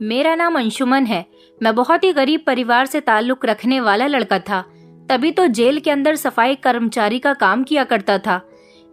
मेरा नाम अंशुमन है। मैं बहुत ही गरीब परिवार से ताल्लुक रखने वाला लड़का था। तभी तो जेल के अंदर सफाई कर्मचारी का काम किया करता था।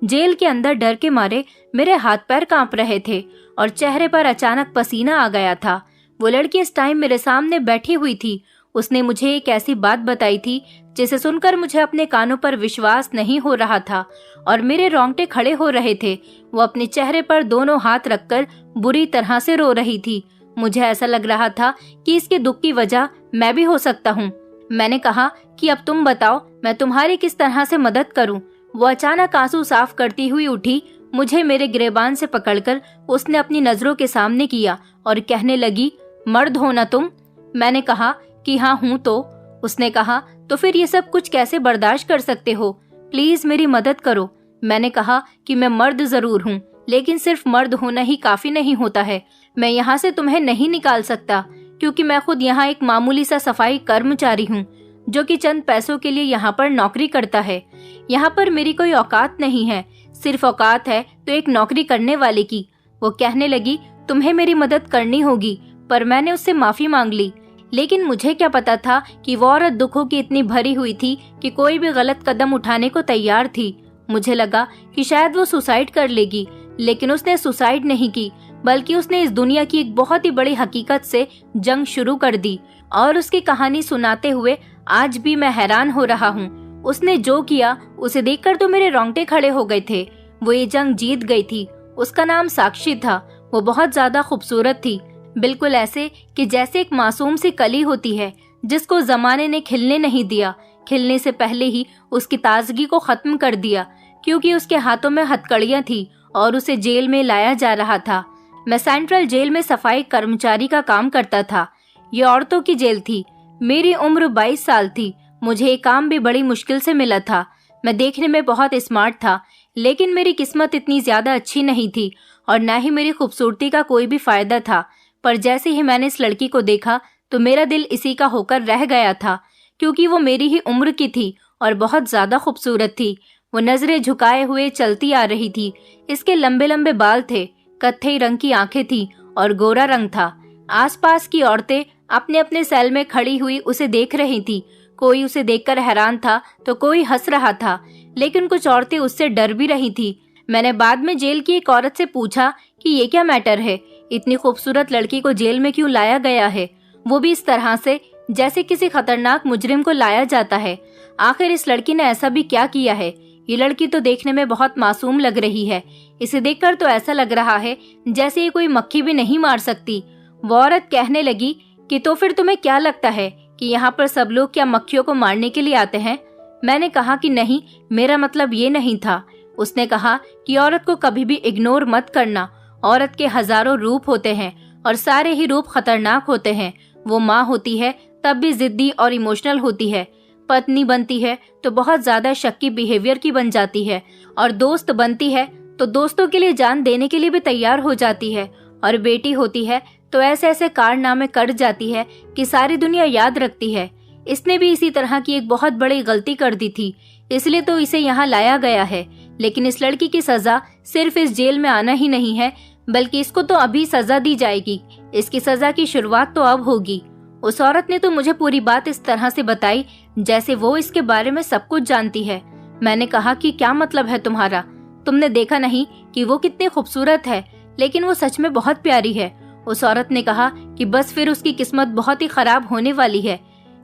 जेल के अंदर डर के मारे मेरे हाथ पैर कांप रहे थे और चेहरे पर अचानक पसीना आ गया था। वो लड़की इस टाइम मेरे सामने बैठी हुई थी। उसने मुझे एक ऐसी बात बताई थी जिसे सुनकर मुझे अपने कानों पर विश्वास नहीं हो रहा था और मेरे रोंगटे खड़े हो रहे थे। वो अपने चेहरे पर दोनों हाथ रखकर बुरी तरह से रो रही थी। मुझे ऐसा लग रहा था कि इसके दुख की वजह मैं भी हो सकता हूँ। मैंने कहा कि अब तुम बताओ, मैं तुम्हारी किस तरह से मदद करूँ। वो अचानक आंसू साफ करती हुई उठी, मुझे मेरे गिरेबान से पकड़कर उसने अपनी नजरों के सामने किया और कहने लगी, मर्द हो ना तुम? मैंने कहा कि हाँ हूँ। तो उसने कहा, तो फिर ये सब कुछ कैसे बर्दाश्त कर सकते हो? प्लीज मेरी मदद करो। मैंने कहा कि मैं मर्द जरूर हूँ, लेकिन सिर्फ मर्द होना ही काफी नहीं होता है। मैं यहाँ से तुम्हें नहीं निकाल सकता, क्योंकि मैं खुद यहाँ एक मामूली सा सफाई कर्मचारी हूँ जो कि चंद पैसों के लिए यहाँ पर नौकरी करता है। यहाँ पर मेरी कोई औकात नहीं है, सिर्फ औकात है तो एक नौकरी करने वाले की। वो कहने लगी, तुम्हें मेरी मदद करनी होगी। पर मैंने उससे माफी मांग ली। लेकिन मुझे क्या पता था कि वो औरत दुखों की इतनी भरी हुई थी कि कोई भी गलत कदम उठाने को तैयार थी। मुझे लगा कि शायद वो सुसाइड कर लेगी, लेकिन उसने सुसाइड नहीं की, बल्कि उसने इस दुनिया की एक बहुत ही बड़ी हकीकत से जंग शुरू कर दी। और उसकी कहानी सुनाते हुए आज भी मैं हैरान हो रहा हूँ। उसने जो किया उसे देखकर तो मेरे रोंगटे खड़े हो गए थे। वो ये जंग जीत गई थी। उसका नाम साक्षी था। वो बहुत ज्यादा खूबसूरत थी, बिल्कुल ऐसे कि जैसे एक मासूम सी कली होती है जिसको जमाने ने खिलने नहीं दिया। खिलने से पहले ही उसकी ताजगी को खत्म कर दिया, क्योंकि उसके हाथों में हथकड़ियां थी और उसे जेल में लाया जा रहा था। मैं सेंट्रल जेल में सफाई कर्मचारी का काम करता था। ये औरतों की जेल थी। मेरी उम्र 22 साल थी। मुझे ये काम भी बड़ी मुश्किल से मिला था। मैं देखने में बहुत स्मार्ट था, लेकिन मेरी किस्मत इतनी ज्यादा अच्छी नहीं थी और न ही मेरी खूबसूरती का कोई भी फायदा था। पर जैसे ही मैंने इस लड़की को देखा तो मेरा दिल इसी का होकर रह गया था, क्योंकि वो मेरी ही उम्र की थी और बहुत ज्यादा खूबसूरत थी। वो नजरें झुकाए हुए चलती आ रही थी। इसके लंबे लंबे बाल थे, कत्थई रंग की आंखें थी और गोरा रंग था। आसपास की औरतें अपने अपने सेल में खड़ी हुई उसे देख रही थी। कोई उसे देखकर हैरान था तो कोई हंस रहा था, लेकिन कुछ औरतें उससे डर भी रही थी। मैंने बाद में जेल की एक औरत से पूछा कि ये क्या मैटर है, इतनी खूबसूरत लड़की को जेल में क्यों लाया गया है, वो भी इस तरह से जैसे किसी खतरनाक मुजरिम को लाया जाता है। आखिर इस लड़की ने ऐसा भी क्या किया है? ये लड़की तो देखने में बहुत मासूम लग रही है। इसे देखकर तो ऐसा लग रहा है जैसे ये कोई मक्खी भी नहीं मार सकती। वो औरत कहने लगी कि तो फिर तुम्हें क्या लगता है कि यहाँ पर सब लोग क्या मक्खियों को मारने के लिए आते हैं? मैंने कहा कि नहीं, मेरा मतलब ये नहीं था। उसने कहा कि औरत को कभी भी इग्नोर मत करना। औरत के हजारों रूप होते हैं और सारे ही रूप खतरनाक होते हैं। वो माँ होती है तब भी जिद्दी और इमोशनल होती है, पत्नी बनती है तो बहुत ज्यादा शक्की बिहेवियर की बन जाती है, और दोस्त बनती है तो दोस्तों के लिए जान देने के लिए भी तैयार हो जाती है, और बेटी होती है तो ऐसे ऐसे कारनामे कर जाती है कि सारी दुनिया याद रखती है। इसने भी इसी तरह की एक बहुत बड़ी गलती कर दी थी, इसलिए तो इसे यहाँ लाया गया है। लेकिन इस लड़की की सजा सिर्फ इस जेल में आना ही नहीं है, बल्कि इसको तो अभी सजा दी जाएगी। इसकी सजा की शुरुआत तो अब होगी। उस औरत ने तो मुझे पूरी बात इस तरह से बताई जैसे वो इसके बारे में सब कुछ जानती है। मैंने कहा कि क्या मतलब है तुम्हारा? तुमने देखा नहीं कि वो कितनी खूबसूरत है? लेकिन वो सच में बहुत प्यारी है। उस औरत ने कहा कि बस फिर उसकी किस्मत बहुत ही खराब होने वाली है,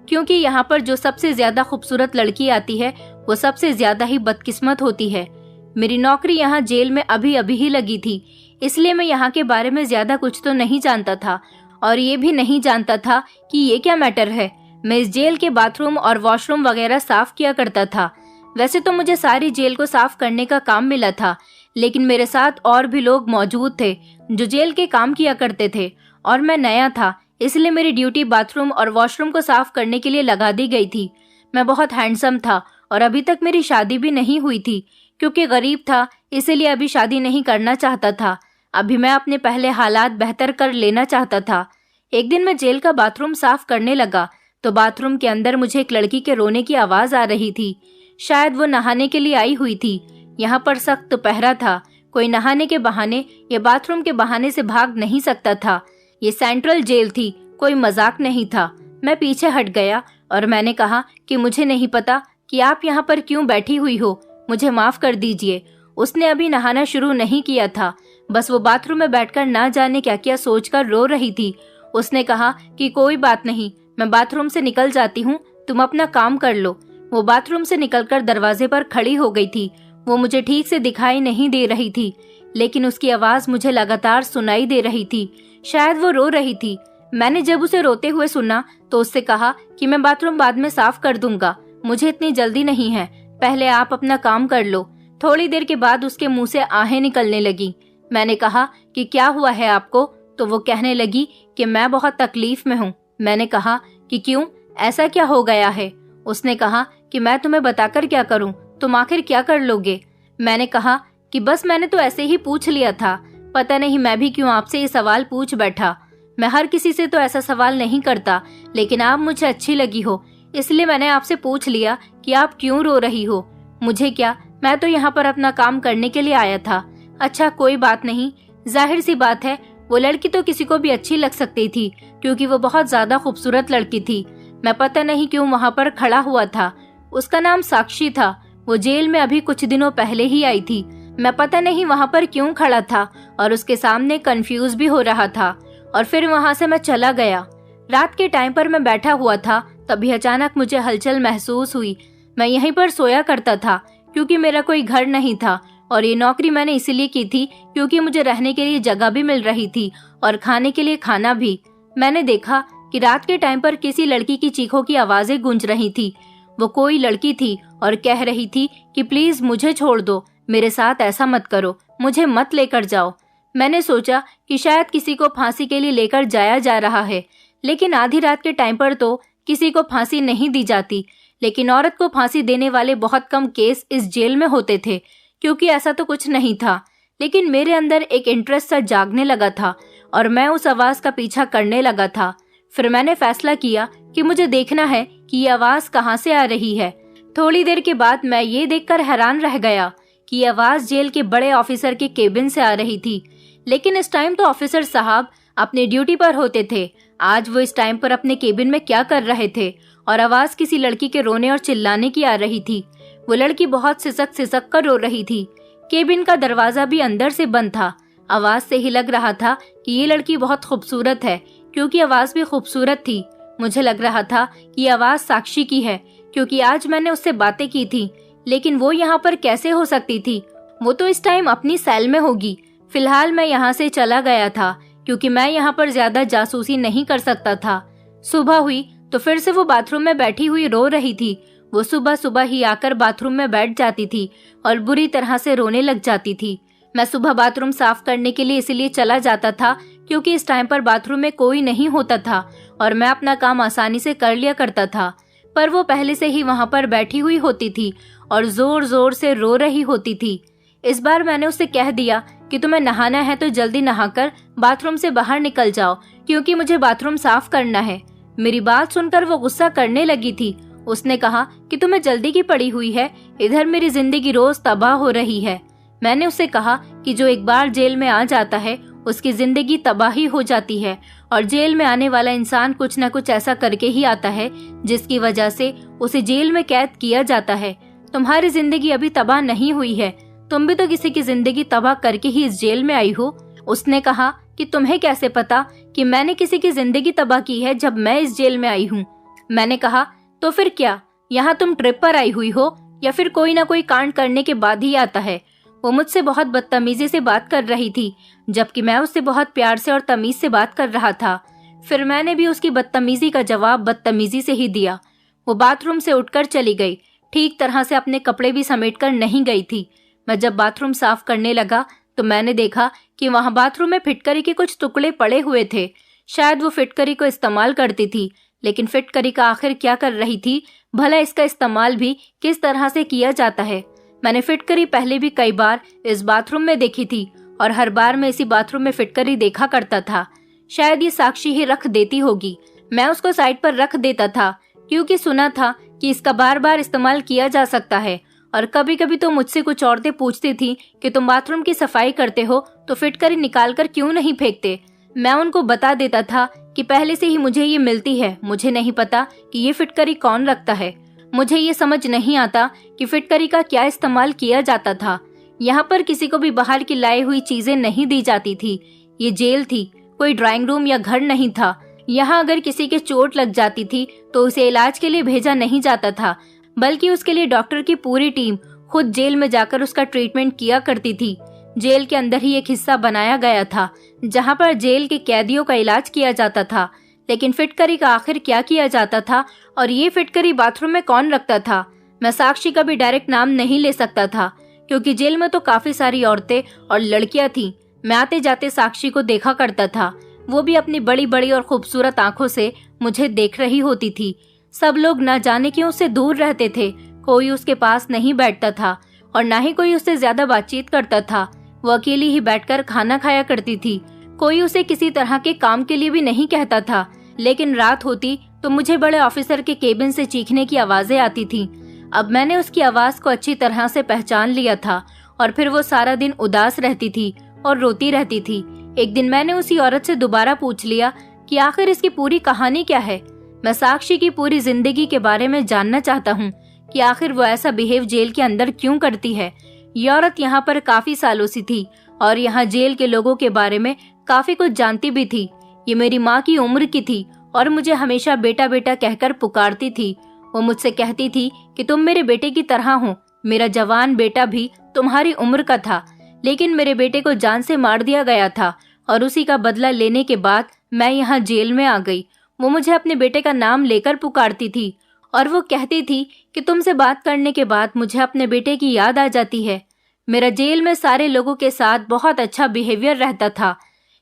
क्योंकि यहाँ पर जो सबसे ज्यादा खूबसूरत लड़की आती है वो सबसे ज्यादा ही बदकिस्मत होती है। मेरी नौकरी यहाँ जेल में अभी अभी ही लगी थी, इसलिए मैं यहाँ के बारे में ज्यादा कुछ तो नहीं जानता था, और ये भी नहीं जानता था कि ये क्या मैटर है। मैं इस जेल के बाथरूम और वॉशरूम वगैरह साफ किया करता था। वैसे तो मुझे सारी जेल को साफ करने का काम मिला था, लेकिन मेरे साथ और भी लोग मौजूद थे जो जेल के काम किया करते थे, और मैं नया था, इसलिए मेरी ड्यूटी बाथरूम और वॉशरूम को साफ करने के लिए लगा दी गई थी। मैं बहुत हैंडसम था और अभी तक मेरी शादी भी नहीं हुई थी, क्योंकि गरीब था इसीलिए अभी शादी नहीं करना चाहता था। अभी मैं अपने पहले हालात बेहतर कर लेना चाहता था। एक दिन मैं जेल का बाथरूम साफ करने लगा तो बाथरूम के अंदर मुझे एक लड़की के रोने की आवाज आ रही थी। शायद वो नहाने के लिए आई हुई थी। यहाँ पर सख्त पहरा था, कोई नहाने के बहाने या बाथरूम के बहाने से भाग नहीं सकता था। ये सेंट्रल जेल थी, कोई मजाक नहीं था। मैं पीछे हट गया और मैंने कहा कि मुझे नहीं पता कि आप यहाँ पर क्यों बैठी हुई हो, मुझे माफ कर दीजिए। उसने अभी नहाना शुरू नहीं किया था, बस वो बाथरूम में बैठकर ना जाने क्या क्या सोचकर रो रही थी। उसने कहा कि कोई बात नहीं, मैं बाथरूम से निकल जाती हूँ, तुम अपना काम कर लो। वो बाथरूम से निकलकर दरवाजे पर खड़ी हो गई थी। वो मुझे ठीक से दिखाई नहीं दे रही थी, लेकिन उसकी आवाज मुझे लगातार सुनाई दे रही थी। शायद वो रो रही थी। मैंने जब उसे रोते हुए सुना तो उससे कहा कि मैं बाथरूम बाद में साफ कर दूंगा, मुझे इतनी जल्दी नहीं है, पहले आप अपना काम कर लो। थोड़ी देर के बाद उसके मुंह से आहें निकलने लगी। मैंने कहा कि क्या हुआ है आपको, तो वो कहने लगी कि मैं बहुत तकलीफ में हूँ। मैंने कहा कि क्यों, ऐसा क्या हो गया है? उसने कहा कि मैं तुम्हें बताकर क्या करूं, तुम आखिर क्या कर लोगे? मैंने कहा कि बस मैंने तो ऐसे ही पूछ लिया था, पता नहीं मैं भी क्यों आपसे ये सवाल पूछ बैठा। मैं हर किसी से तो ऐसा सवाल नहीं करता, लेकिन आप मुझे अच्छी लगी हो, इसलिए मैंने आपसे पूछ लिया कि आप क्यों रो रही हो। मुझे क्या, मैं तो यहाँ पर अपना काम करने के लिए आया था। अच्छा कोई बात नहीं, जाहिर सी बात है वो लड़की तो किसी को भी अच्छी लग सकती थी, क्योंकि वो बहुत ज्यादा खूबसूरत लड़की थी। मैं पता नहीं क्यों वहाँ पर खड़ा हुआ था। उसका नाम साक्षी था। वो जेल में अभी कुछ दिनों पहले ही आई थी। मैं पता नहीं वहाँ पर क्यों खड़ा था और उसके सामने कंफ्यूज भी हो रहा था। और फिर वहाँ से मैं चला गया। रात के टाइम पर मैं बैठा हुआ था, तभी अचानक मुझे हलचल महसूस हुई। मैं यहीं पर सोया करता था क्योंकि मेरा कोई घर नहीं था, और ये नौकरी मैंने इसीलिए की थी क्योंकि मुझे रहने के लिए जगह भी मिल रही थी और खाने के लिए खाना भी। मैंने देखा कि रात के टाइम पर किसी लड़की की चीखों की आवाजें गूंज रही थी। वो कोई लड़की थी और कह रही थी कि प्लीज मुझे छोड़ दो, मेरे साथ ऐसा मत करो, मुझे मत लेकर जाओ। मैंने सोचा कि शायद किसी को फांसी के लिए लेकर जाया जा रहा है, लेकिन आधी रात के टाइम पर तो किसी को फांसी नहीं दी जाती। लेकिन औरत को फांसी देने वाले बहुत कम केस इस जेल में होते थे, क्योंकि ऐसा तो कुछ नहीं था। लेकिन मेरे अंदर एक इंटरेस्ट सा जागने लगा था और मैं उस आवाज का पीछा करने लगा था। फिर मैंने फैसला किया कि मुझे देखना है कि ये आवाज कहाँ से आ रही है। थोड़ी देर के बाद मैं ये देखकर हैरान रह गया कि ये आवाज जेल के बड़े ऑफिसर के केबिन से आ रही थी। लेकिन इस टाइम तो ऑफिसर साहब अपने ड्यूटी पर होते थे। आज वो इस टाइम पर अपने केबिन में क्या कर रहे थे? और आवाज किसी लड़की के रोने और चिल्लाने की आ रही थी। वो लड़की बहुत सिसक सिसक कर रो रही थी। केबिन का दरवाजा भी अंदर से बंद था। आवाज से ही लग रहा था कि ये लड़की बहुत खूबसूरत है, क्योंकि आवाज भी खूबसूरत थी। मुझे लग रहा था कि आवाज साक्षी की है, क्योंकि आज मैंने उससे बातें की थी। लेकिन वो यहाँ पर कैसे हो सकती थी? वो तो इस टाइम अपनी सेल में होगी। फिलहाल मैं यहाँ से चला गया था, क्योंकि मैं यहाँ पर ज्यादा जासूसी नहीं कर सकता था। सुबह हुई तो फिर से वो बाथरूम में बैठी हुई रो रही थी। वो सुबह सुबह ही आकर बाथरूम में बैठ जाती थी और बुरी तरह से रोने लग जाती थी। मैं सुबह बाथरूम साफ करने के लिए इसलिए चला जाता था क्योंकि इस टाइम पर बाथरूम में कोई नहीं होता था और मैं अपना काम आसानी से कर लिया करता था। पर वो पहले से ही वहाँ पर बैठी हुई होती थी और जोर जोर से रो रही होती थी। इस बार मैंने उसे कह दिया कि तुम्हें नहाना है तो जल्दी नहाकर बाथरूम से बाहर निकल जाओ, क्योंकि मुझे बाथरूम साफ करना है। मेरी बात सुनकर वो गुस्सा करने लगी थी। उसने कहा कि तुम्हें जल्दी की पड़ी हुई है, इधर मेरी जिंदगी रोज तबाह हो रही है। मैंने उससे कहा कि जो एक बार जेल में आ जाता है उसकी जिंदगी तबाही हो जाती है, और जेल में आने वाला इंसान कुछ न कुछ ऐसा करके ही आता है जिसकी वजह से उसे जेल में कैद किया जाता है। तुम्हारी जिंदगी अभी तबाह नहीं हुई है, तुम भी तो किसी की जिंदगी तबाह करके ही इस जेल में आई हो। उसने कहा कि तुम्हें कैसे पता कि मैंने किसी की जिंदगी तबाह की है जब मैं इस जेल में आई हूँ। मैंने कहा तो फिर क्या, यहाँ तुम ट्रिप पर आई हुई हो या फिर कोई ना कोई कांड करने के बाद ही आता है। वो मुझसे बहुत बदतमीजी से बात कर रही थी, जबकि मैं उससे बहुत प्यार से और तमीज से बात कर रहा था। फिर मैंने भी उसकी बदतमीजी का जवाब बदतमीजी से ही दिया। वो बाथरूम से उठकर चली गई, ठीक तरह से अपने कपड़े भी समेटकर नहीं गई थी। मैं जब बाथरूम साफ करने लगा तो मैंने देखा कि वहाँ बाथरूम में फिटकरी के कुछ टुकड़े पड़े हुए थे। शायद वो फिटकरी को इस्तेमाल करती थी, लेकिन फिटकरी का आखिर क्या कर रही थी? भला इसका इस्तेमाल भी किस तरह से किया जाता है? मैंने फिटकरी पहले भी कई बार इस बाथरूम में देखी थी और हर बार मैं इसी बाथरूम में फिटकरी देखा करता था। शायद ये साक्षी ही रख देती होगी। मैं उसको साइड पर रख देता था क्योंकि सुना था कि इसका बार बार इस्तेमाल किया जा सकता है। और कभी कभी तो मुझसे कुछ औरतें पूछती थी कि तुम बाथरूम की सफाई करते हो तो फिटकरी निकाल कर क्यों नहीं फेंकते। मैं उनको बता देता था कि पहले से ही मुझे ये मिलती है। मुझे नहीं पता कि ये फिटकरी कौन रखता है। मुझे ये समझ नहीं आता कि फिटकरी का क्या इस्तेमाल किया जाता था। यहाँ पर किसी को भी बाहर की लाई हुई चीजें नहीं दी जाती थी। ये जेल थी, कोई ड्राइंग रूम या घर नहीं था। यहाँ अगर किसी के चोट लग जाती थी तो उसे इलाज के लिए भेजा नहीं जाता था, बल्कि उसके लिए डॉक्टर की पूरी टीम खुद जेल में जाकर उसका ट्रीटमेंट किया करती थी। जेल के अंदर ही एक हिस्सा बनाया गया था जहाँ पर जेल के कैदियों का इलाज किया जाता था। लेकिन फिटकरी का आखिर क्या किया जाता था और ये फिटकरी बाथरूम में कौन रखता था? मैं साक्षी का भी डायरेक्ट नाम नहीं ले सकता था, क्योंकि जेल में तो काफी सारी औरतें और लड़कियां थीं। मैं आते जाते साक्षी को देखा करता था। वो भी अपनी बड़ी बड़ी और खूबसूरत आंखों से मुझे देख रही होती थी। सब लोग न जाने क्यों उससे दूर रहते थे। कोई उसके पास नहीं बैठता था और न ही कोई उससे ज्यादा बातचीत करता था। वो अकेली ही बैठकर खाना खाया करती थी। कोई उसे किसी तरह के काम के लिए भी नहीं कहता था। लेकिन रात होती तो मुझे बड़े ऑफिसर के केबिन से चीखने की आवाजें आती थीं। अब मैंने उसकी आवाज को अच्छी तरह से पहचान लिया था और फिर वो सारा दिन उदास रहती थी और रोती रहती थी। एक दिन मैंने उसी औरत से दोबारा पूछ लिया कि आखिर इसकी पूरी कहानी क्या है। मैं साक्षी की पूरी जिंदगी के बारे में जानना चाहता हूँ कि आखिर वो ऐसा बिहेव जेल के अंदर क्यों करती है। ये औरत यहाँ पर काफी सालों से थी और यहाँ जेल के लोगों के बारे में काफी कुछ जानती भी थी। ये मेरी माँ की उम्र की थी और मुझे हमेशा बेटा बेटा कहकर पुकारती थी। वो मुझसे कहती थी कि तुम मेरे बेटे की तरह हो। मेरा जवान बेटा भी तुम्हारी उम्र का था, लेकिन मेरे बेटे को जान से मार दिया गया था और उसी का बदला लेने के बाद मैं यहाँ जेल में आ गई। वो मुझे अपने बेटे का नाम लेकर पुकारती थी और वो कहती थी कि तुमसे बात करने के बाद मुझे अपने बेटे की याद आ जाती है। मेरा जेल में सारे लोगों के साथ बहुत अच्छा बिहेवियर रहता था,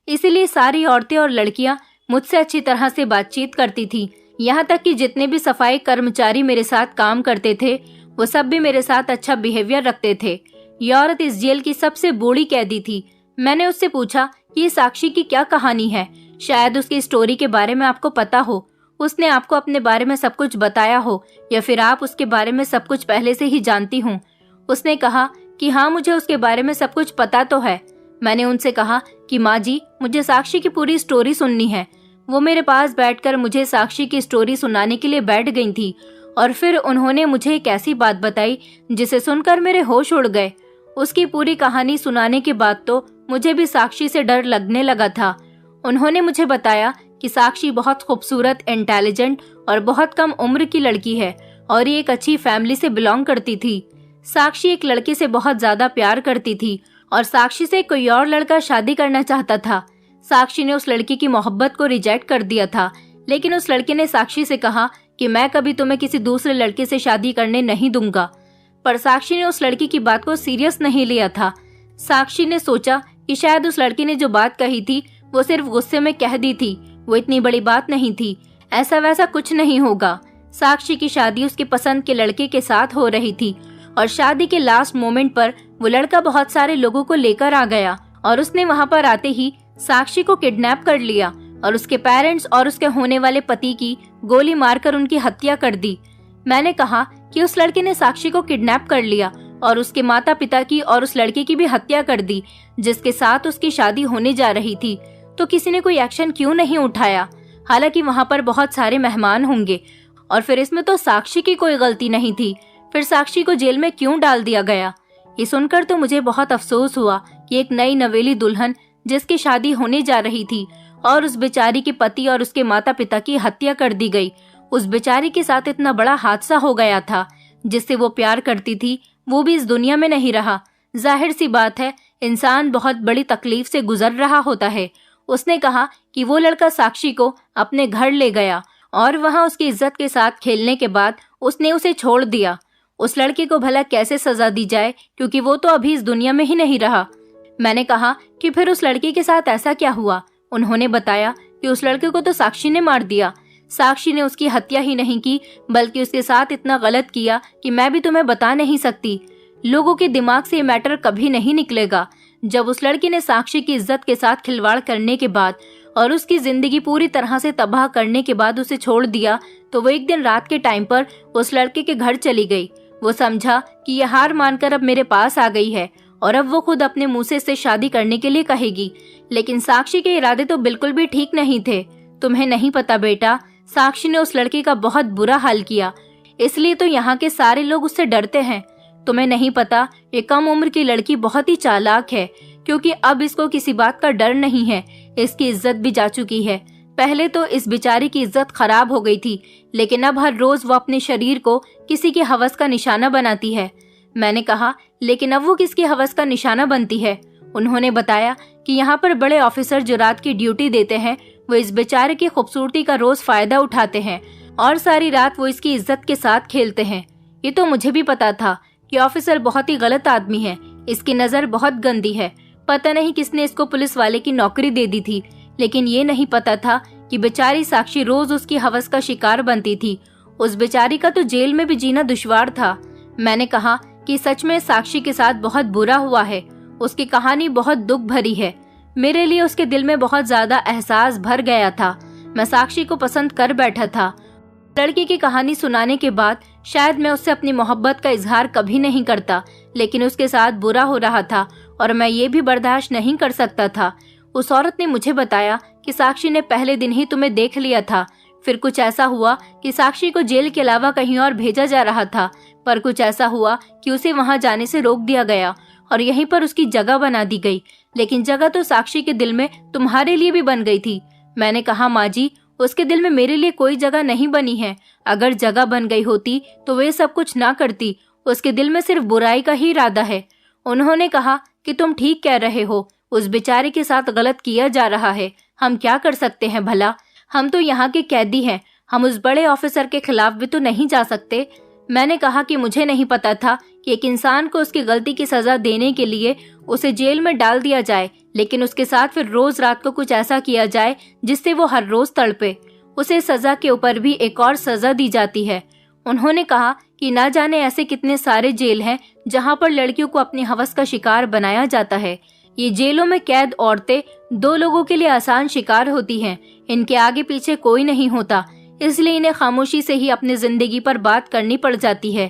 इसीलिए सारी औरतें और लड़कियां मुझसे अच्छी तरह से बातचीत करती थी। यहाँ तक कि जितने भी सफाई कर्मचारी मेरे साथ काम करते थे वो सब भी मेरे साथ अच्छा बिहेवियर रखते थे। ये औरत इस जेल की सबसे बूढ़ी कैदी थी। मैंने उससे पूछा कि ये साक्षी की क्या कहानी है, शायद उसकी स्टोरी के बारे में आपको पता हो। उसने आपको अपने बारे में सब कुछ बताया हो या फिर आप उसके बारे में सब कुछ पहले से ही जानती हूँ। उसने कहा कि हाँ, मुझे उसके बारे में सब कुछ पता तो है। मैंने उनसे कहा कि माँ जी, मुझे साक्षी की पूरी स्टोरी सुननी है। वो मेरे पास बैठकर मुझे साक्षी की स्टोरी सुनाने के लिए बैठ गई थी और फिर उन्होंने मुझे एक ऐसी बात बताई जिसे सुनकर मेरे होश उड़ गए। उसकी पूरी कहानी सुनाने के बाद तो मुझे भी साक्षी से डर लगने लगा था। उन्होंने मुझे बताया कि साक्षी बहुत खूबसूरत, इंटेलिजेंट और बहुत कम उम्र की लड़की है और ये एक अच्छी फैमिली से बिलोंग करती थी। साक्षी एक लड़के से बहुत ज्यादा प्यार करती थी और साक्षी से कोई और लड़का शादी करना चाहता था। साक्षी ने उस लड़की की मोहब्बत को रिजेक्ट कर दिया था, लेकिन उस लड़के ने साक्षी से कहा कि मैं कभी तुम्हें किसी दूसरे लड़के से शादी करने नहीं दूंगा। पर साक्षी ने उस लड़की की बात को सीरियस नहीं लिया था। साक्षी ने सोचा कि शायद उस लड़की ने जो बात कही थी वो सिर्फ गुस्से में कह दी थी, वो इतनी बड़ी बात नहीं थी, ऐसा वैसा कुछ नहीं होगा। साक्षी की शादी उसके पसंद के लड़के के साथ हो रही थी और शादी के लास्ट मोमेंट पर वो लड़का बहुत सारे लोगों को लेकर आ गया और उसने वहाँ पर आते ही साक्षी को किडनैप कर लिया और उसके पेरेंट्स और उसके होने वाले पति की गोली मारकर उनकी हत्या कर दी। मैंने कहा कि उस लड़के ने साक्षी को किडनैप कर लिया और उसके माता पिता की और उस लड़के की भी हत्या कर दी जिसके साथ उसकी शादी होने जा रही थी। तो किसी ने कोई एक्शन क्यों नहीं उठाया? हालांकि वहाँ पर बहुत सारे मेहमान होंगे और फिर इसमें तो साक्षी की कोई गलती नहीं थी। फिर साक्षी को जेल में क्यों डाल दिया गया? ये सुनकर तो मुझे बहुत अफसोस हुआ कि एक नई नवेली दुल्हन जिसकी शादी होने जा रही थी और उस बेचारी के पति और उसके माता पिता की हत्या कर दी गई। उस बेचारी के साथ इतना बड़ा हादसा हो गया था। जिससे वो प्यार करती थी वो भी इस दुनिया में नहीं रहा। जाहिर सी बात है, इंसान बहुत बड़ी तकलीफ से गुजर रहा होता है। उसने कहा कि वो लड़का साक्षी को अपने घर ले गया और वहाँ उसकी इज्जत के साथ खेलने के बाद उसने उसे छोड़ दिया। उस लड़के को भला कैसे सजा दी जाए, क्योंकि वो तो अभी इस दुनिया में ही नहीं रहा। मैंने कहा कि फिर उस लड़के के साथ ऐसा क्या हुआ? उन्होंने बताया कि उस लड़के को तो साक्षी ने मार दिया। साक्षी ने उसकी हत्या ही नहीं की बल्कि उसके साथ इतना गलत किया कि मैं भी तुम्हें बता नहीं सकती। लोगों के दिमाग से ये मैटर कभी नहीं निकलेगा। जब उस लड़के ने साक्षी की इज्जत के साथ खिलवाड़ करने के बाद और उसकी जिंदगी पूरी तरह से तबाह करने के बाद उसे छोड़ दिया, तो वो एक दिन रात के टाइम पर उस लड़के के घर चली गई। वो समझा कि यह हार मानकर अब मेरे पास आ गई है और अब वो खुद अपने मुंह से इससे शादी करने के लिए कहेगी। लेकिन साक्षी के इरादे तो बिल्कुल भी ठीक नहीं थे। तुम्हें नहीं पता बेटा, साक्षी ने उस लड़के का बहुत बुरा हाल किया, इसलिए तो यहाँ के सारे लोग उससे डरते हैं। तुम्हें नहीं पता, ये कम उम्र की लड़की बहुत ही चालाक है, क्योंकि अब इसको किसी बात का डर नहीं है। इसकी इज्जत भी जा चुकी है। पहले तो इस बेचारी की इज्जत खराब हो गई थी, लेकिन अब हर रोज वो अपने शरीर को किसी के हवस का निशाना बनाती है। मैंने कहा, लेकिन अब वो किसकी हवस का निशाना बनती है? उन्होंने बताया कि यहाँ पर बड़े ऑफिसर जो रात की ड्यूटी देते हैं, वो इस बेचारे की खूबसूरती का रोज फायदा उठाते हैं और सारी रात वो इसकी इज्जत के साथ खेलते हैं। ये तो मुझे भी पता था कि ऑफिसर बहुत ही गलत आदमी है, इसकी नजर बहुत गंदी है। पता नहीं किसने इसको पुलिस वाले की नौकरी दे दी थी, लेकिन ये नहीं पता था कि बेचारी साक्षी रोज उसकी हवस का शिकार बनती थी। उस बेचारी का तो जेल में भी जीना दुश्वार था। मैंने कहा कि सच में साक्षी के साथ बहुत बुरा हुआ है। उसकी कहानी बहुत दुख भरी है। मेरे लिए उसके दिल में बहुत ज्यादा एहसास भर गया था। मैं साक्षी को पसंद कर बैठा था। लड़की की कहानी सुनाने के बाद शायद मैं उससे अपनी मोहब्बत का इजहार कभी नहीं करता, लेकिन उसके साथ बुरा हो रहा था और मैं ये भी बर्दाश्त नहीं कर सकता था। उस औरत ने मुझे बताया कि साक्षी ने पहले दिन ही तुम्हें देख लिया था। फिर कुछ ऐसा हुआ कि साक्षी को जेल के अलावा कहीं और भेजा जा रहा था, पर कुछ ऐसा हुआ कि उसे वहां जाने से रोक दिया गया और यहीं पर उसकी जगह बना दी गई। लेकिन जगह तो साक्षी के दिल में तुम्हारे लिए भी बन गई थी। मैंने कहा, माँ जी, उसके दिल में मेरे लिए कोई जगह नहीं बनी है। अगर जगह बन गई होती तो वे सब कुछ ना करती। उसके दिल में सिर्फ बुराई का ही इरादा है। उन्होंने कहा कि तुम ठीक कह रहे हो, उस बेचारे के साथ गलत किया जा रहा है। हम क्या कर सकते हैं भला? हम तो यहाँ के कैदी हैं। हम उस बड़े ऑफिसर के खिलाफ भी तो नहीं जा सकते। मैंने कहा कि मुझे नहीं पता था कि एक इंसान को उसकी गलती की सजा देने के लिए उसे जेल में डाल दिया जाए, लेकिन उसके साथ फिर रोज रात को कुछ ऐसा किया जाए जिससे वो हर रोज तड़पे। उसे सजा के ऊपर भी एक और सजा दी जाती है। उन्होंने कहा कि ना जाने ऐसे कितने सारे जेल हैं जहाँ पर लड़कियों को अपनी हवस का शिकार बनाया जाता है। ये जेलों में कैद औरतें दो लोगों के लिए आसान शिकार होती हैं। इनके आगे पीछे कोई नहीं होता, इसलिए इन्हें खामोशी से ही अपनी जिंदगी पर बात करनी पड़ जाती है।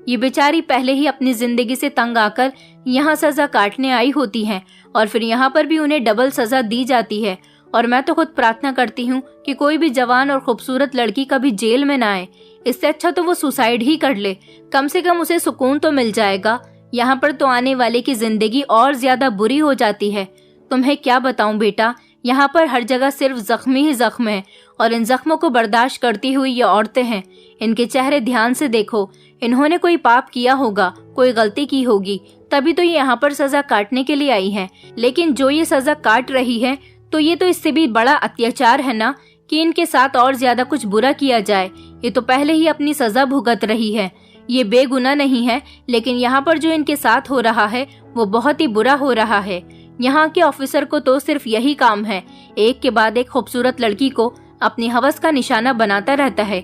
ये बेचारी पहले ही अपनी जिंदगी से तंग आकर यहाँ सजा काटने आई होती हैं और फिर यहाँ पर भी उन्हें डबल सजा दी जाती है। और मैं तो खुद प्रार्थना करती हूँ कि कोई भी जवान और खूबसूरत लड़की कभी जेल में ना आए। इससे अच्छा तो वो सुसाइड ही कर ले, कम से कम उसे सुकून तो मिल जाएगा। यहाँ पर तो आने वाले की जिंदगी और ज्यादा बुरी हो जाती है। तुम्हें क्या बताऊं बेटा, यहाँ पर हर जगह सिर्फ जख्म ही जख्म है और इन जख्मों को बर्दाश्त करती हुई ये औरतें हैं। इनके चेहरे ध्यान से देखो। इन्होंने कोई पाप किया होगा, कोई गलती की होगी, तभी तो ये यहाँ पर सजा काटने के लिए आई हैं। लेकिन जो ये सजा काट रही है तो ये तो इससे भी बड़ा अत्याचार है ना, कि इनके साथ और ज्यादा कुछ बुरा किया जाए। ये तो पहले ही अपनी सजा भुगत रही है। ये बेगुनाह नहीं है, लेकिन यहाँ पर जो इनके साथ हो रहा है वो बहुत ही बुरा हो रहा है। यहाँ के ऑफिसर को तो सिर्फ यही काम है, एक के बाद एक खूबसूरत लड़की को अपनी हवस का निशाना बनाता रहता है।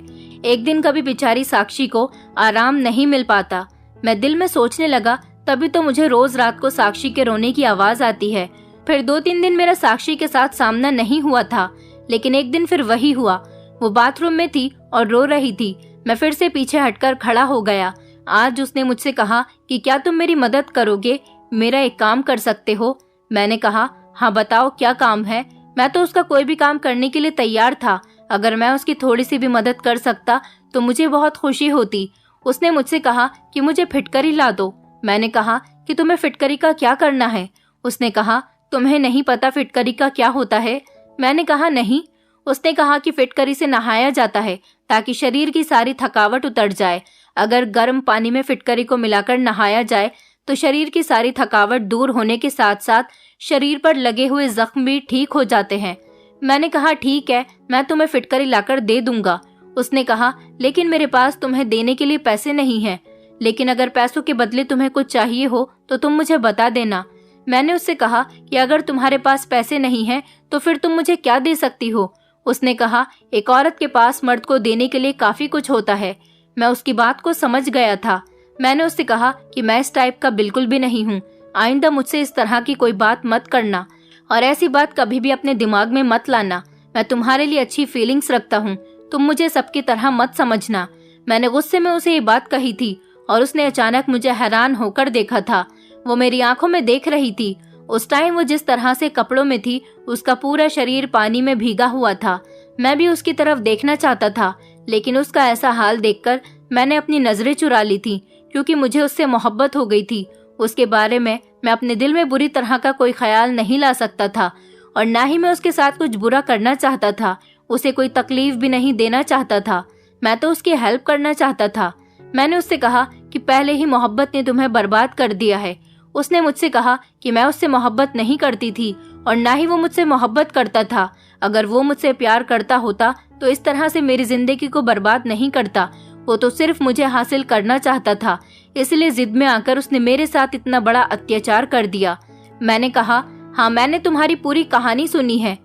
एक दिन कभी बेचारी साक्षी को आराम नहीं मिल पाता। मैं दिल में सोचने लगा, तभी तो मुझे रोज रात को साक्षी के रोने की आवाज आती है। फिर 2-3 दिन मेरा साक्षी के साथ सामना नहीं हुआ था, लेकिन एक दिन फिर वही हुआ। वो बाथरूम में थी और रो रही थी। मैं फिर से पीछे हटकर खड़ा हो गया। आज उसने मुझसे कहा कि क्या तुम मेरी मदद करोगे, मेरा एक काम कर सकते हो? मैंने कहा, हाँ बताओ क्या काम है। मैं तो उसका कोई भी काम करने के लिए तैयार था। अगर मैं उसकी थोड़ी सी भी मदद कर सकता तो मुझे बहुत खुशी होती। उसने मुझसे कहा कि मुझे फिटकरी ला दो। मैंने कहा कि तुम्हें फिटकरी का क्या करना है? उसने कहा, तुम्हें नहीं पता फिटकरी का क्या होता है? मैंने कहा, नहीं। उसने कहा कि फिटकरी से नहाया जाता है ताकि शरीर की सारी थकावट उतर जाए। अगर गर्म पानी में फिटकरी को मिलाकर नहाया जाए तो शरीर की सारी थकावट दूर होने के साथ साथ शरीर पर लगे हुए जख्म भी ठीक हो जाते हैं। मैंने कहा, ठीक है, मैं तुम्हें फिटकरी लाकर दे दूंगा। उसने कहा, लेकिन मेरे पास तुम्हें देने के लिए पैसे नहीं हैं। लेकिन अगर पैसों के बदले तुम्हें कुछ चाहिए हो तो तुम मुझे बता देना। मैंने उससे कहा कि अगर तुम्हारे पास पैसे नहीं हैं तो फिर तुम मुझे क्या दे सकती हो? उसने कहा, एक औरत के पास मर्द को देने के लिए काफी कुछ होता है। मैं उसकी बात को समझ गया था। मैंने उससे कहा कि मैं इस टाइप का बिल्कुल भी नहीं हूँ। आइंदा मुझसे इस तरह की कोई बात मत करना और ऐसी बात कभी भी अपने दिमाग में मत लाना। मैं तुम्हारे लिए अच्छी फीलिंग्स रखता हूँ, तुम मुझे सबकी तरह मत समझना। मैंने गुस्से में उसे ये बात कही थी और उसने अचानक मुझे हैरान होकर देखा था। वो मेरी आंखों में देख रही थी। उस टाइम वो जिस तरह से कपड़ों में थी, उसका पूरा शरीर पानी में भीगा हुआ था। मैं भी उसकी तरफ देखना चाहता था, लेकिन उसका ऐसा हाल देखकर मैंने अपनी नजरें चुरा ली थी, क्योंकि मुझे उससे मोहब्बत हो गई थी। उसके बारे में मैं अपने दिल में बुरी तरह का कोई ख्याल नहीं ला सकता था, और ना ही मैं उसके साथ कुछ बुरा करना चाहता था। उसे कोई तकलीफ भी नहीं देना चाहता था। मैं तो उसकी हेल्प करना चाहता था। मैंने उससे कहा कि पहले ही मोहब्बत ने तुम्हें बर्बाद कर दिया है। उसने मुझसे कहा कि मैं उससे मोहब्बत नहीं करती थी, और ना ही वो मुझसे मोहब्बत करता था। अगर वो मुझसे प्यार करता होता तो इस तरह से मेरी जिंदगी को बर्बाद नहीं करता। वो तो सिर्फ मुझे हासिल करना चाहता था, इसलिए जिद में आकर उसने मेरे साथ इतना बड़ा अत्याचार कर दिया। मैंने कहा, हाँ, मैंने तुम्हारी पूरी कहानी सुनी है।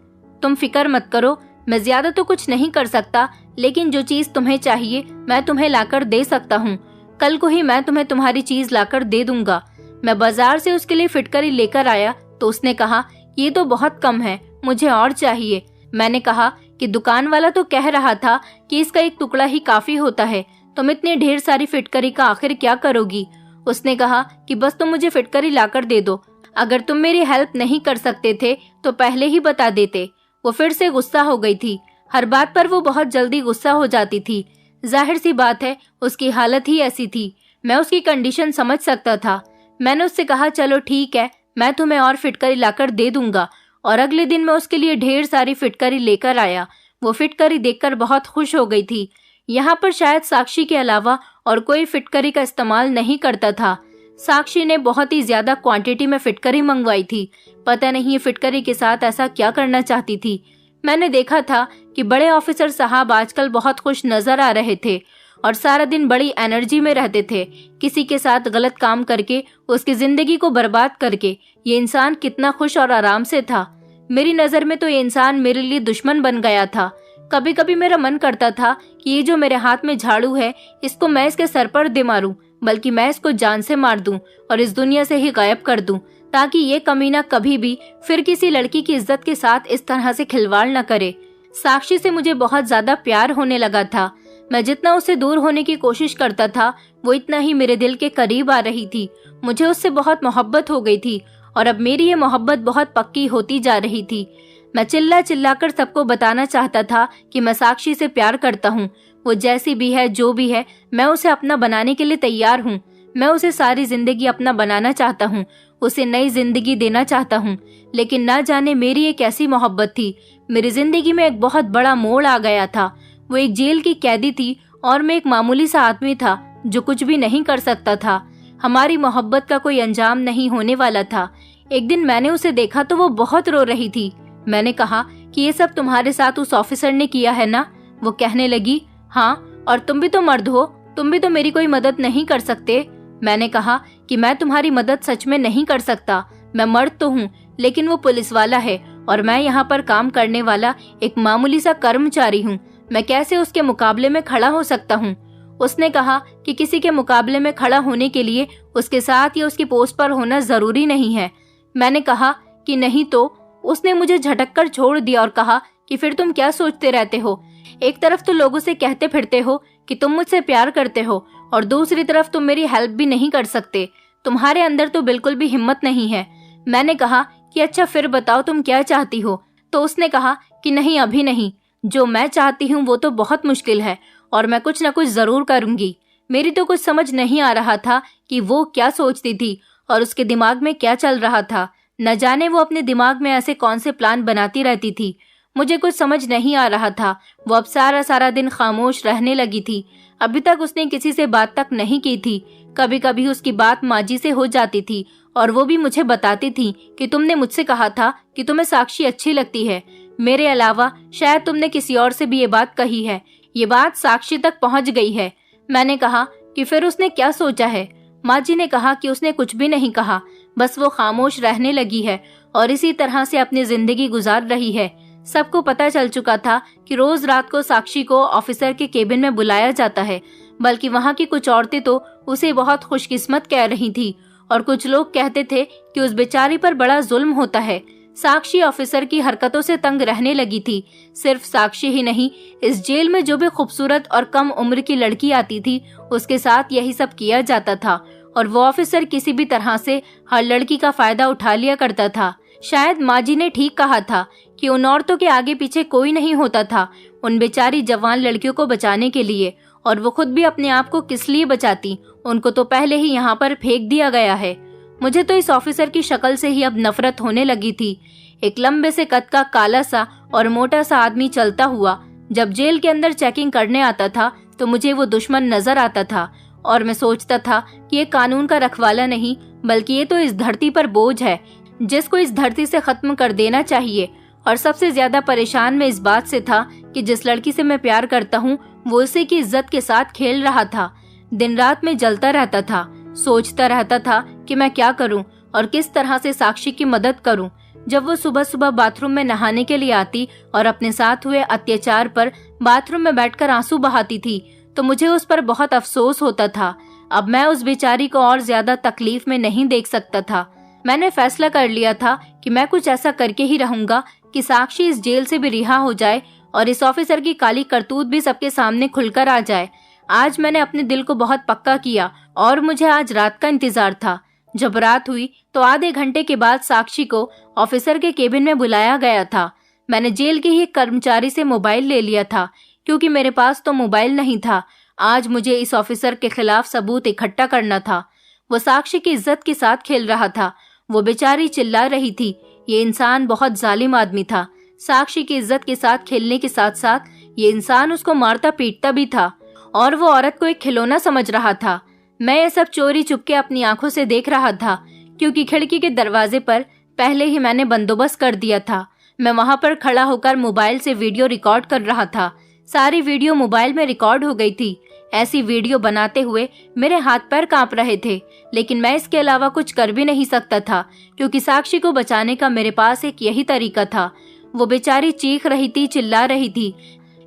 तुम फिक्र मत करो, मैं ज्यादा तो कुछ नहीं कर सकता, लेकिन जो चीज तुम्हें चाहिए मैं तुम्हें लाकर दे सकता हूँ। कल को ही मैं तुम्हें तुम्हारी चीज लाकर दे दूंगा। मैं बाजार से उसके लिए फिटकरी लेकर आया तो उसने कहा, ये तो बहुत कम है, मुझे और चाहिए। मैंने कहा कि दुकान वाला तो कह रहा था कि इसका एक टुकड़ा ही काफी होता है, तुम इतनी ढेर सारी फिटकरी का आखिर क्या करोगी। उसने कहा कि बस तुम मुझे फिटकरी लाकर दे दो। अगर तुम मेरी हेल्प नहीं कर सकते थे तो पहले ही बता देते। वो फिर से गुस्सा हो गई थी। हर बात पर वो बहुत जल्दी गुस्सा हो जाती थी। जाहिर सी बात है, उसकी हालत ही ऐसी थी। मैं उसकी कंडीशन समझ सकता था। मैंने उससे कहा, चलो ठीक है, मैं तुम्हें और फिटकरी लाकर दे दूंगा। और अगले दिन मैं उसके लिए ढेर सारी फिटकरी लेकर आया। वो फिटकरी देखकर बहुत खुश हो गई थी। यहाँ पर शायद साक्षी के अलावा और कोई फिटकरी का इस्तेमाल नहीं करता था। साक्षी ने बहुत ही ज्यादा क्वांटिटी में फिटकरी मंगवाई थी। पता नहीं ये फिटकरी के साथ ऐसा क्या करना चाहती थी। मैंने देखा था कि बड़े ऑफिसर साहब आजकल बहुत खुश नजर आ रहे थे और सारा दिन बड़ी एनर्जी में रहते थे। किसी के साथ गलत काम करके, उसकी जिंदगी को बर्बाद करके ये इंसान कितना खुश और आराम से था। मेरी नजर में तो ये इंसान मेरे लिए दुश्मन बन गया था। कभी कभी मेरा मन करता था कि ये जो मेरे हाथ में झाड़ू है, इसको मैं इसके सर पर दे मारूं, बल्कि मैं इसको जान से मार दूं और इस दुनिया से ही गायब कर दूं, ताकि ये कमीना कभी भी फिर किसी लड़की की इज्जत के साथ इस तरह से खिलवाड़ न करे। साक्षी से मुझे बहुत ज्यादा प्यार होने लगा था। मैं जितना उससे दूर होने की कोशिश करता था, वो इतना ही मेरे दिल के करीब आ रही थी। मुझे उससे बहुत मोहब्बत हो गई थी और अब मेरी ये मोहब्बत बहुत पक्की होती जा रही थी। मैं चिल्ला चिल्ला कर सबको बताना चाहता था कि मैं साक्षी से प्यार करता हूँ। वो जैसी भी है, जो भी है, मैं उसे अपना बनाने के लिए तैयार हूँ। मैं उसे सारी जिंदगी अपना बनाना चाहता हूँ, उसे नई जिंदगी देना चाहता हूँ। लेकिन ना जाने मेरी एक ऐसी मोहब्बत थी। मेरी जिंदगी में एक बहुत बड़ा मोड़ आ गया था। वो एक जेल की कैदी थी और मैं एक मामूली सा आदमी था जो कुछ भी नहीं कर सकता था। हमारी मोहब्बत का कोई अंजाम नहीं होने वाला था। एक दिन मैंने उसे देखा तो वो बहुत रो रही थी। मैंने कहा कि ये सब तुम्हारे साथ उस ऑफिसर ने किया है ना? वो कहने लगी, हाँ, और तुम भी तो मर्द हो, तुम भी तो मेरी कोई मदद नहीं कर सकते। मैंने कहा कि मैं तुम्हारी मदद सच में नहीं कर सकता। मैं मर्द तो हूँ, लेकिन वो पुलिस वाला है और मैं यहाँ पर काम करने वाला एक मामूली सा कर्मचारी हूँ। मैं कैसे उसके मुकाबले में खड़ा हो सकता हूँ? उसने कहा कि किसी के मुकाबले में खड़ा होने के लिए उसके साथ या उसकी पोस्ट पर होना जरूरी नहीं है। मैंने कहा कि नहीं तो। उसने मुझे झटक कर छोड़ दिया और कहा कि फिर तुम क्या सोचते रहते हो? एक तरफ तो लोगों से कहते फिरते हो कि तुम मुझसे प्यार करते हो और दूसरी तरफ तुम मेरी हेल्प भी नहीं कर सकते। तुम्हारे अंदर तो बिल्कुल भी हिम्मत नहीं है। मैंने कहा कि अच्छा फिर बताओ तुम क्या चाहती हो? तो उसने कहा कि नहीं, अभी नहीं। जो मैं चाहती हूँ वो तो बहुत मुश्किल है और मैं कुछ न कुछ जरूर करूंगी। मेरी तो कुछ समझ नहीं आ रहा था कि वो क्या सोचती थी और उसके दिमाग में क्या चल रहा था। न जाने वो अपने दिमाग में ऐसे कौन से प्लान बनाती रहती थी। मुझे कुछ समझ नहीं आ रहा था। वो अब सारा दिन खामोश रहने लगी थी। अभी तक उसने किसी से बात तक नहीं की थी। कभी कभी उसकी बात माजी से हो जाती थी और वो भी मुझे बताती थी कि तुमने मुझसे कहा था कि तुम्हें साक्षी अच्छी लगती है। मेरे अलावा शायद तुमने किसी और से भी ये बात कही है। ये बात साक्षी तक पहुंच गई है। मैंने कहा कि फिर उसने क्या सोचा है? माँ जी ने कहा कि उसने कुछ भी नहीं कहा, बस वो खामोश रहने लगी है और इसी तरह से अपनी जिंदगी गुजार रही है। सबको पता चल चुका था कि रोज रात को साक्षी को ऑफिसर के केबिन में बुलाया जाता है, बल्कि वहाँ की कुछ औरतें तो उसे बहुत खुशकिस्मत कह रही थी और कुछ लोग कहते थे कि उस बेचारी पर बड़ा जुल्म होता है। साक्षी ऑफिसर की हरकतों से तंग रहने लगी थी। सिर्फ साक्षी ही नहीं, इस जेल में जो भी खूबसूरत और कम उम्र की लड़की आती थी उसके साथ यही सब किया जाता था और वो ऑफिसर किसी भी तरह से हर लड़की का फायदा उठा लिया करता था। शायद माँ जी ने ठीक कहा था कि उन औरतों के आगे पीछे कोई नहीं होता था उन बेचारी जवान लड़कियों को बचाने के लिए, और वो खुद भी अपने आप को किस लिए बचाती, उनको तो पहले ही यहाँ पर फेंक दिया गया है। मुझे तो इस ऑफिसर की शक्ल से ही अब नफरत होने लगी थी। एक लंबे से कद का काला सा और मोटा सा आदमी चलता हुआ जब जेल के अंदर चेकिंग करने आता था तो मुझे वो दुश्मन नजर आता था, और मैं सोचता था कि ये कानून का रखवाला नहीं बल्कि ये तो इस धरती पर बोझ है जिसको इस धरती से खत्म कर देना चाहिए। और सबसे ज्यादा परेशान मैं इस बात से था कि जिस लड़की से मैं प्यार करता हूँ वो उसी की इज्जत के साथ खेल रहा था। दिन रात में जलता रहता था, सोचता रहता था कि मैं क्या करूं और किस तरह से साक्षी की मदद करूं। जब वो सुबह सुबह बाथरूम में नहाने के लिए आती और अपने साथ हुए अत्याचार पर बाथरूम में बैठकर आंसू बहाती थी तो मुझे उस पर बहुत अफसोस होता था। अब मैं उस बेचारी को और ज्यादा तकलीफ में नहीं देख सकता था। मैंने फैसला कर लिया था कि मैं कुछ ऐसा करके ही रहूंगा कि साक्षी इस जेल से भी रिहा हो जाए और इस ऑफिसर की काली करतूत भी सबके सामने खुलकर आ जाए। आज मैंने अपने दिल को बहुत पक्का किया और मुझे आज रात का इंतजार था। जब रात हुई तो आधे घंटे के बाद साक्षी को ऑफिसर के केबिन में बुलाया गया था। मैंने जेल के ही एक कर्मचारी से मोबाइल ले लिया था क्योंकि मेरे पास तो मोबाइल नहीं था। आज मुझे इस ऑफिसर के खिलाफ सबूत इकट्ठा करना था। वो साक्षी की इज्जत के साथ खेल रहा था। वो बेचारी चिल्ला रही थी। ये इंसान बहुत जालिम आदमी था। साक्षी की इज्जत के साथ खेलने के साथ साथ ये इंसान उसको मारता पीटता भी था और वो औरत को एक खिलौना समझ रहा था। मैं ये सब चोरी चुपके अपनी आंखों से देख रहा था क्योंकि खिड़की के दरवाजे पर पहले ही मैंने बंदोबस्त कर दिया था। मैं वहां पर खड़ा होकर मोबाइल से वीडियो रिकॉर्ड कर रहा था। सारी वीडियो मोबाइल में रिकॉर्ड हो गई थी। ऐसी वीडियो बनाते हुए मेरे हाथ पैर कांप रहे थे, लेकिन मैं इसके अलावा कुछ कर भी नहीं सकता था क्योंकि साक्षी को बचाने का मेरे पास एक यही तरीका था। वो बेचारी चीख रही थी, चिल्ला रही थी,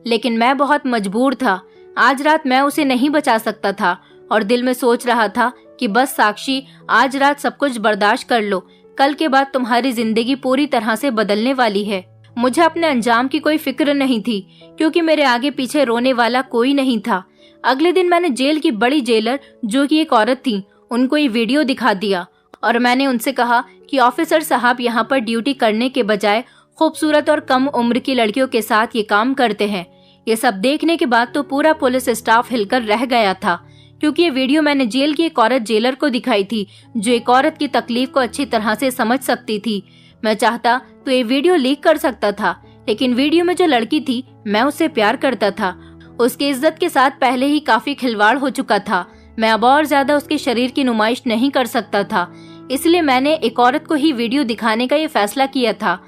लेकिन मैं बहुत मजबूर था। आज रात मैं उसे नहीं बचा सकता था और दिल में सोच रहा था कि बस साक्षी, आज रात सब कुछ बर्दाश्त कर लो, कल के बाद तुम्हारी जिंदगी पूरी तरह से बदलने वाली है। मुझे अपने अंजाम की कोई फिक्र नहीं थी क्योंकि मेरे आगे पीछे रोने वाला कोई नहीं था। अगले दिन मैंने जेल की बड़ी जेलर, जो कि एक औरत थी, उनको ये वीडियो दिखा दिया और मैंने उनसे कहा कि ऑफिसर साहब यहाँ पर ड्यूटी करने के बजाय खूबसूरत और कम उम्र की लड़कियों के साथ ये काम करते हैं। ये सब देखने के बाद तो पूरा पुलिस स्टाफ हिलकर रह गया था क्योंकि ये वीडियो मैंने जेल की एक औरत जेलर को दिखाई थी जो एक औरत की तकलीफ को अच्छी तरह से समझ सकती थी। मैं चाहता तो ये वीडियो लीक कर सकता था, लेकिन वीडियो में जो लड़की थी मैं उससे प्यार करता था। उसकी इज्जत के साथ पहले ही काफी खिलवाड़ हो चुका था। मैं अब और ज्यादा उसके शरीर की नुमाइश नहीं कर सकता था, इसलिए मैंने एक औरत को ही वीडियो दिखाने का ये फैसला किया था।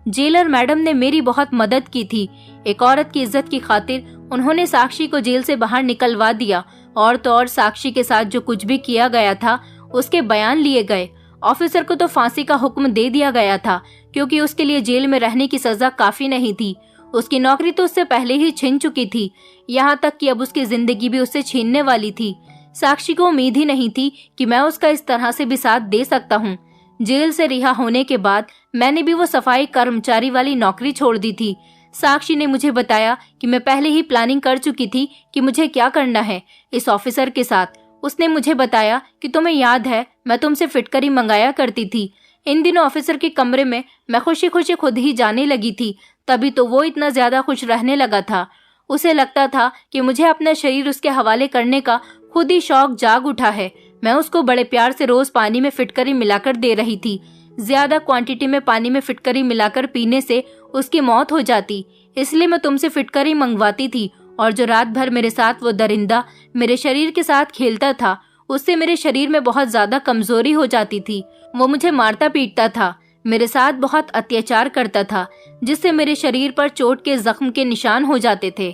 जेलर मैडम ने मेरी बहुत मदद की थी। एक औरत की इज्जत की खातिर उन्होंने साक्षी को जेल से बाहर निकलवा दिया और तो और साक्षी के साथ जो कुछ भी किया गया था उसके बयान लिए गए। ऑफिसर को तो फांसी का हुक्म दे दिया गया था क्योंकि उसके लिए जेल में रहने की सजा काफी नहीं थी। उसकी नौकरी तो उससे पहले ही छिन चुकी थी, यहाँ तक कि अब उसकी जिंदगी भी उससे छीनने वाली थी। साक्षी को उम्मीद ही नहीं थी कि मैं उसका इस तरह से भी साथ दे सकता हूँ। जेल से रिहा होने के बाद मैंने भी वो सफाई कर्मचारी वाली नौकरी छोड़ दी थी। साक्षी ने मुझे बताया कि मैं पहले ही प्लानिंग कर चुकी थी कि मुझे क्या करना है इस ऑफिसर के साथ। उसने मुझे बताया कि तुम्हें याद है मैं तुमसे फिटकरी मंगाया करती थी। इन दिनों ऑफिसर के कमरे में मैं खुशी खुशी खुद ही जाने लगी थी, तभी तो वो इतना ज्यादा खुश रहने लगा था। उसे लगता था कि मुझे अपना शरीर उसके हवाले करने का खुद ही शौक जाग उठा है। मैं उसको बड़े प्यार से रोज पानी में फिटकरी मिलाकर दे रही थी। ज्यादा क्वांटिटी में पानी में फिटकरी मिलाकर पीने से उसकी मौत हो जाती, इसलिए मैं तुमसे फिटकरी मंगवाती थी। और जो रात भर मेरे साथ वो दरिंदा मेरे शरीर के साथ खेलता था, उससे मेरे शरीर में बहुत ज्यादा कमजोरी हो जाती थी। वो मुझे मारता पीटता था, मेरे साथ बहुत अत्याचार करता था, जिससे मेरे शरीर पर चोट के जख्म के निशान हो जाते थे।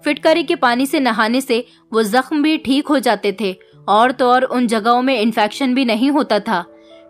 फिटकरी के पानी से नहाने से वो जख्म भी ठीक हो जाते थे और तो और उन जगहों में इन्फेक्शन भी नहीं होता था।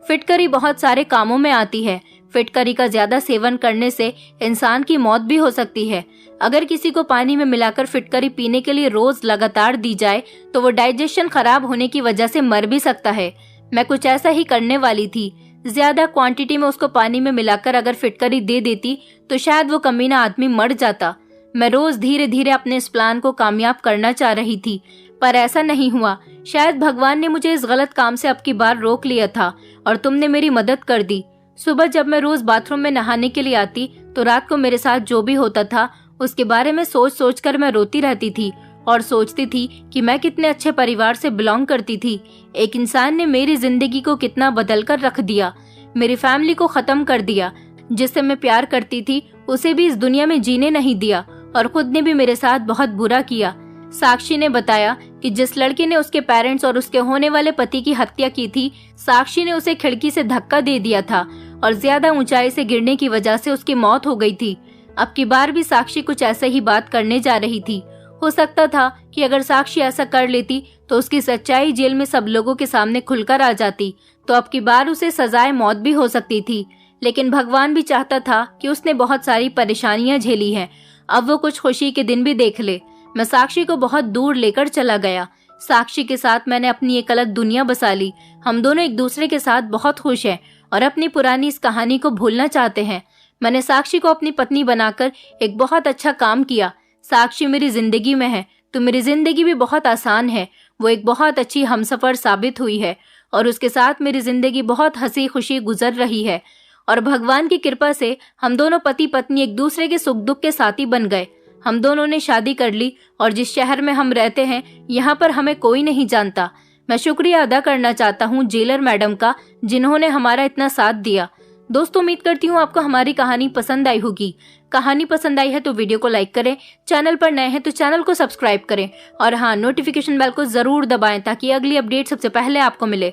फिटकरी बहुत सारे कामों में आती है। फिटकरी का ज्यादा सेवन करने से इंसान की मौत भी हो सकती है। अगर किसी को पानी में मिलाकर फिटकरी पीने के लिए रोज लगातार दी जाए तो वो डाइजेशन खराब होने की वजह से मर भी सकता है। मैं कुछ ऐसा ही करने वाली थी। ज्यादा क्वांटिटी में उसको पानी में मिलाकर अगर फिटकरी दे देती तो शायद वो कमीना आदमी मर जाता। मैं रोज धीरे धीरे अपने इस प्लान को कामयाब करना चाह रही थी, पर ऐसा नहीं हुआ। शायद भगवान ने मुझे इस गलत काम से अब की बार रोक लिया था और तुमने मेरी मदद कर दी। सुबह जब मैं रोज बाथरूम में नहाने के लिए आती तो रात को मेरे साथ जो भी होता था उसके बारे में सोच सोच कर मैं रोती रहती थी और सोचती थी कि मैं कितने अच्छे परिवार से बिलोंग करती थी। एक इंसान ने मेरी जिंदगी को कितना बदल कर रख दिया, मेरी फैमिली को खत्म कर दिया। जिससे मैं प्यार करती थी उसे भी इस दुनिया में जीने नहीं दिया और खुद ने भी मेरे साथ बहुत बुरा किया। साक्षी ने बताया कि जिस लड़के ने उसके पेरेंट्स और उसके होने वाले पति की हत्या की थी, साक्षी ने उसे खिड़की से धक्का दे दिया था और ज्यादा ऊंचाई से गिरने की वजह से उसकी मौत हो गई थी। अब की बार भी साक्षी कुछ ऐसे ही बात करने जा रही थी। हो सकता था कि अगर साक्षी ऐसा कर लेती तो उसकी सच्चाई जेल में सब लोगों के सामने खुलकर आ जाती, तो अब की बार उसे सजाए मौत भी हो सकती थी। लेकिन भगवान भी चाहता था कि उसने बहुत सारी परेशानियां झेली हैं, अब वो कुछ खुशी के दिन भी देख ले। मैं साक्षी को बहुत दूर लेकर चला गया। साक्षी के साथ मैंने अपनी एक अलग दुनिया बसा ली। हम दोनों एक दूसरे के साथ बहुत खुश हैं और अपनी पुरानी इस कहानी को भूलना चाहते हैं। मैंने साक्षी को अपनी पत्नी बनाकर एक बहुत अच्छा काम किया। साक्षी मेरी जिंदगी में है तो मेरी जिंदगी भी बहुत आसान है। वो एक बहुत अच्छी हमसफर साबित हुई है और उसके साथ मेरी जिंदगी बहुत हंसी खुशी गुजर रही है और भगवान की कृपा से हम दोनों पति पत्नी एक दूसरे के सुख दुख के साथी बन गए। हम दोनों ने शादी कर ली और जिस शहर में हम रहते हैं यहाँ पर हमें कोई नहीं जानता। मैं शुक्रिया अदा करना चाहता हूँ जेलर मैडम का, जिन्होंने हमारा इतना साथ दिया। दोस्तों, उम्मीद करती हूँ आपको हमारी कहानी पसंद आई होगी। कहानी पसंद आई है तो वीडियो को लाइक करें, चैनल पर नए हैं तो चैनल को सब्सक्राइब करें और हाँ, नोटिफिकेशन बेल को जरूर दबाएं ताकि अगली अपडेट सबसे पहले आपको मिले।